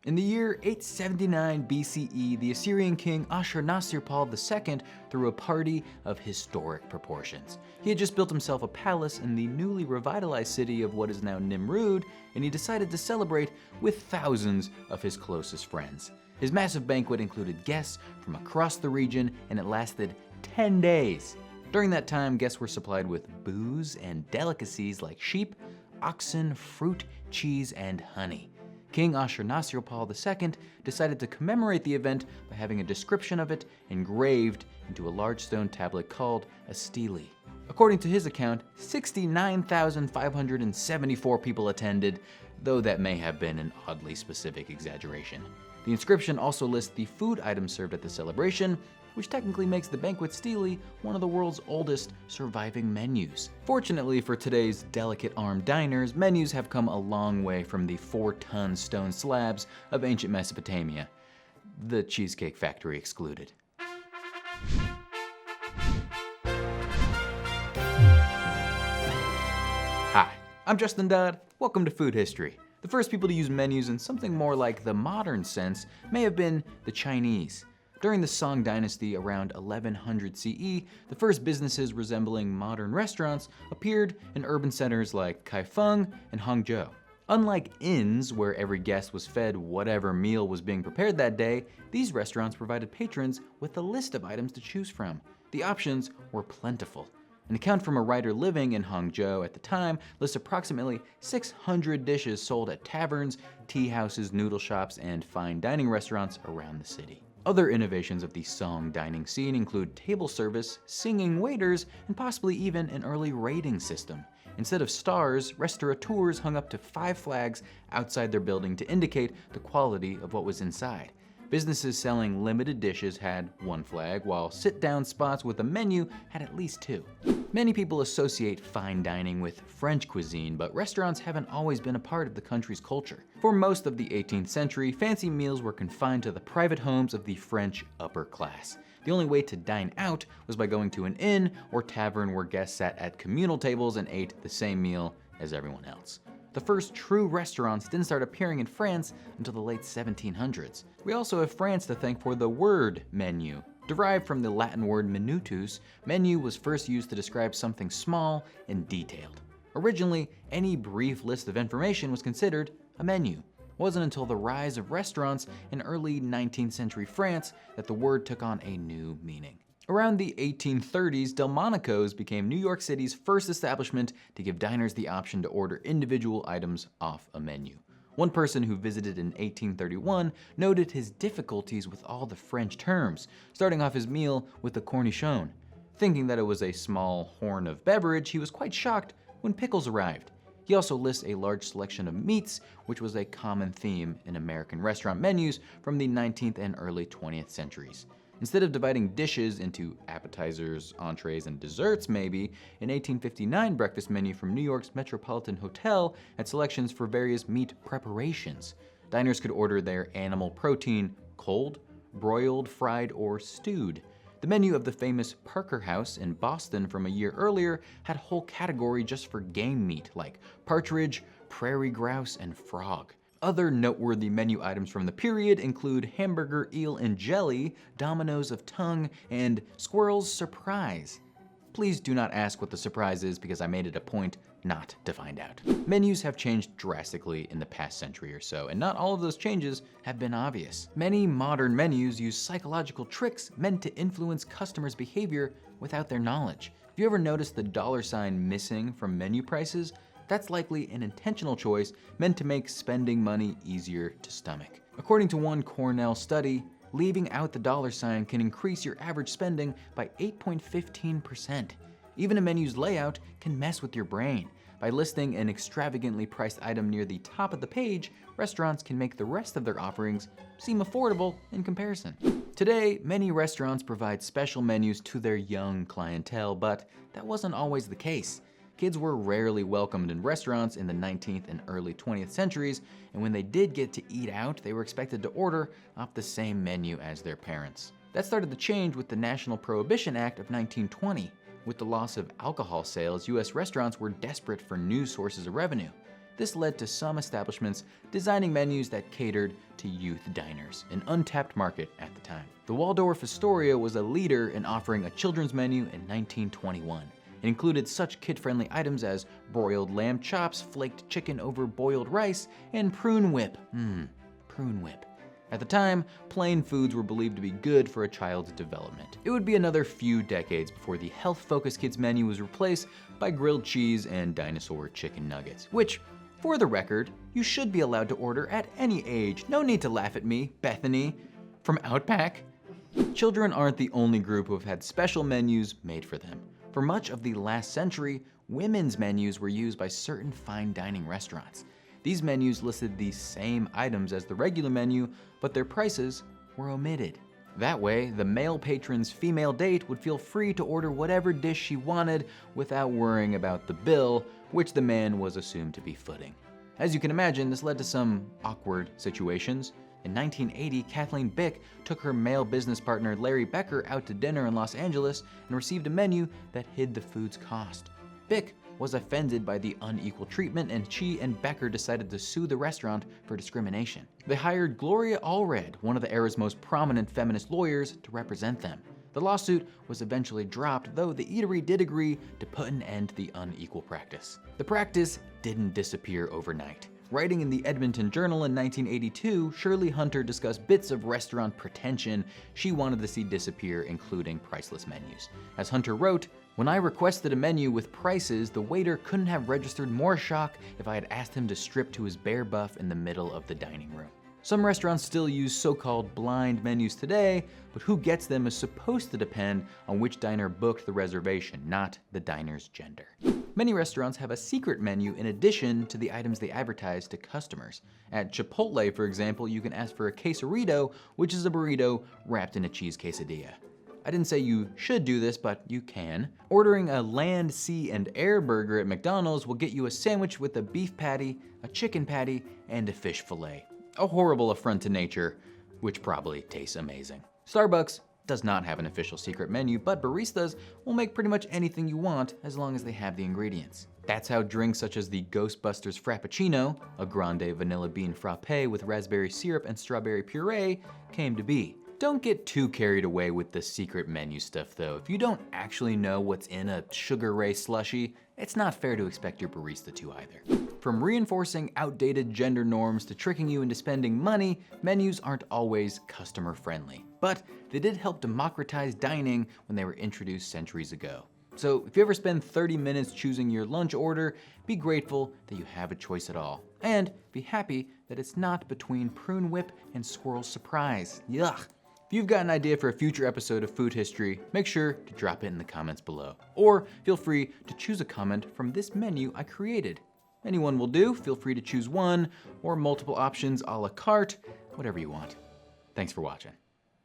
In the year 879 BCE, the Assyrian king Ashurnasirpal II threw a party of historic proportions. He had just built himself a palace in the newly revitalized city of what is now Nimrud, and he decided to celebrate with thousands of his closest friends. His massive banquet included guests from across the region, and it lasted 10 days. During that time, guests were supplied with booze and delicacies like sheep, oxen, fruit, cheese, and honey. King Ashurnasirpal II decided to commemorate the event by having a description of it engraved into a large stone tablet called a stele. According to his account, 69,574 people attended, though that may have been an oddly specific exaggeration. The inscription also lists the food items served at the celebration, which technically makes the banquet stele one of the world's oldest surviving menus. Fortunately for today's delicate armed diners, menus have come a long way from the 4-ton stone slabs of ancient Mesopotamia, the Cheesecake Factory excluded. Hi, I'm Justin Dodd. Welcome to Food History. The first people to use menus in something more like the modern sense may have been the Chinese. During the Song dynasty around 1100 CE, the first businesses resembling modern restaurants appeared in urban centers like Kaifeng and Hangzhou. Unlike inns, where every guest was fed whatever meal was being prepared that day, these restaurants provided patrons with a list of items to choose from. The options were plentiful. An account from a writer living in Hangzhou at the time lists approximately 600 dishes sold at taverns, tea houses, noodle shops, and fine dining restaurants around the city. Other innovations of the Song dining scene include table service, singing waiters, and possibly even an early rating system. Instead of stars, restaurateurs hung up to 5 flags outside their building to indicate the quality of what was inside. Businesses selling limited dishes had 1 flag, while sit-down spots with a menu had at least 2. Many people associate fine dining with French cuisine, but restaurants haven't always been a part of the country's culture. For most of the 18th century, fancy meals were confined to the private homes of the French upper class. The only way to dine out was by going to an inn or tavern where guests sat at communal tables and ate the same meal as everyone else. The first true restaurants didn't start appearing in France until the late 1700s. We also have France to thank for the word menu. Derived from the Latin word minutus, menu was first used to describe something small and detailed. Originally, any brief list of information was considered a menu. It wasn't until the rise of restaurants in early 19th century France that the word took on a new meaning. Around the 1830s, Delmonico's became New York City's first establishment to give diners the option to order individual items off a menu. One person who visited in 1831 noted his difficulties with all the French terms, starting off his meal with the cornichon. Thinking that it was a small horn of beverage, he was quite shocked when pickles arrived. He also lists a large selection of meats, which was a common theme in American restaurant menus from the 19th and early 20th centuries. Instead of dividing dishes into appetizers, entrees, and desserts maybe, an 1859 breakfast menu from New York's Metropolitan Hotel had selections for various meat preparations. Diners could order their animal protein cold, broiled, fried, or stewed. The menu of the famous Parker House in Boston from a year earlier had a whole category just for game meat like partridge, prairie grouse, and frog. Other noteworthy menu items from the period include hamburger, eel, and jelly, Dominoes of tongue, and squirrel's surprise. Please do not ask what the surprise is because I made it a point not to find out. Menus have changed drastically in the past century or so, and not all of those changes have been obvious. Many modern menus use psychological tricks meant to influence customers' behavior without their knowledge. Have you ever noticed the dollar sign missing from menu prices? That's likely an intentional choice meant to make spending money easier to stomach. According to one Cornell study, leaving out the dollar sign can increase your average spending by 8.15%. Even a menu's layout can mess with your brain. By listing an extravagantly priced item near the top of the page, restaurants can make the rest of their offerings seem affordable in comparison. Today, many restaurants provide special menus to their young clientele, but that wasn't always the case. Kids were rarely welcomed in restaurants in the 19th and early 20th centuries, and when they did get to eat out, they were expected to order off the same menu as their parents. That started to change with the National Prohibition Act of 1920. With the loss of alcohol sales, U.S. restaurants were desperate for new sources of revenue. This led to some establishments designing menus that catered to youth diners, an untapped market at the time. The Waldorf Astoria was a leader in offering a children's menu in 1921. It included such kid-friendly items as broiled lamb chops, flaked chicken over boiled rice, and prune whip. Prune whip. At the time, plain foods were believed to be good for a child's development. It would be another few decades before the health-focused kids menu was replaced by grilled cheese and dinosaur chicken nuggets, which, for the record, you should be allowed to order at any age. No need to laugh at me, Bethany, from Outback. Children aren't the only group who have had special menus made for them. For much of the last century, women's menus were used by certain fine dining restaurants. These menus listed the same items as the regular menu, but their prices were omitted. That way, the male patron's female date would feel free to order whatever dish she wanted without worrying about the bill, which the man was assumed to be footing. As you can imagine, this led to some awkward situations. In 1980, Kathleen Bick took her male business partner Larry Becker out to dinner in Los Angeles and received a menu that hid the food's cost. Bick was offended by the unequal treatment, and she and Becker decided to sue the restaurant for discrimination. They hired Gloria Allred, one of the era's most prominent feminist lawyers, to represent them. The lawsuit was eventually dropped, though the eatery did agree to put an end to the unequal practice. The practice didn't disappear overnight. Writing in the Edmonton Journal in 1982, Shirley Hunter discussed bits of restaurant pretension she wanted to see disappear, including priceless menus. As Hunter wrote, "When I requested a menu with prices, the waiter couldn't have registered more shock if I had asked him to strip to his bare buff in the middle of the dining room." Some restaurants still use so-called blind menus today, but who gets them is supposed to depend on which diner booked the reservation, not the diner's gender. Many restaurants have a secret menu in addition to the items they advertise to customers. At Chipotle, for example, you can ask for a quesarito, which is a burrito wrapped in a cheese quesadilla. I didn't say you should do this, but you can. Ordering a land, sea, and air burger at McDonald's will get you a sandwich with a beef patty, a chicken patty, and a fish fillet. A horrible affront to nature, which probably tastes amazing. Starbucks does not have an official secret menu, but baristas will make pretty much anything you want as long as they have the ingredients. That's how drinks such as the Ghostbusters Frappuccino, a grande vanilla bean frappe with raspberry syrup and strawberry puree, came to be. Don't get too carried away with the secret menu stuff though. If you don't actually know what's in a Sugar Ray slushie, it's not fair to expect your barista to either. From reinforcing outdated gender norms to tricking you into spending money, menus aren't always customer friendly. But they did help democratize dining when they were introduced centuries ago. So if you ever spend 30 minutes choosing your lunch order, be grateful that you have a choice at all. And be happy that it's not between prune whip and squirrel surprise. Yuck. If you've got an idea for a future episode of Food History, make sure to drop it in the comments below. Or feel free to choose a comment from this menu I created. Anyone will do. Feel free to choose one or multiple options a la carte, whatever you want. Thanks for watching.